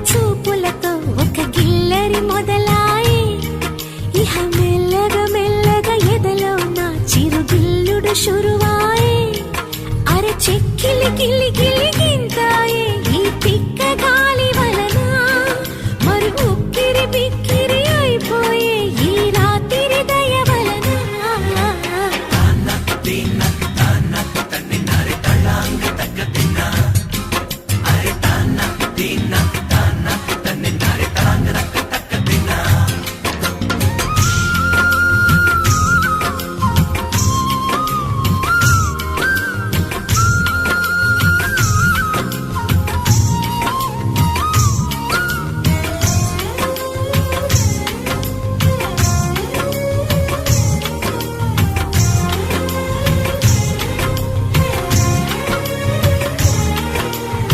చూపులతో ఒక గిల్లరి మొదలాయి ఇహ మెల్లగా మెల్లగా ఎదలో నా చిరుగిల్లుడు షురువాయి అర చెక్కిలి గిల్లి గిల్లి గింత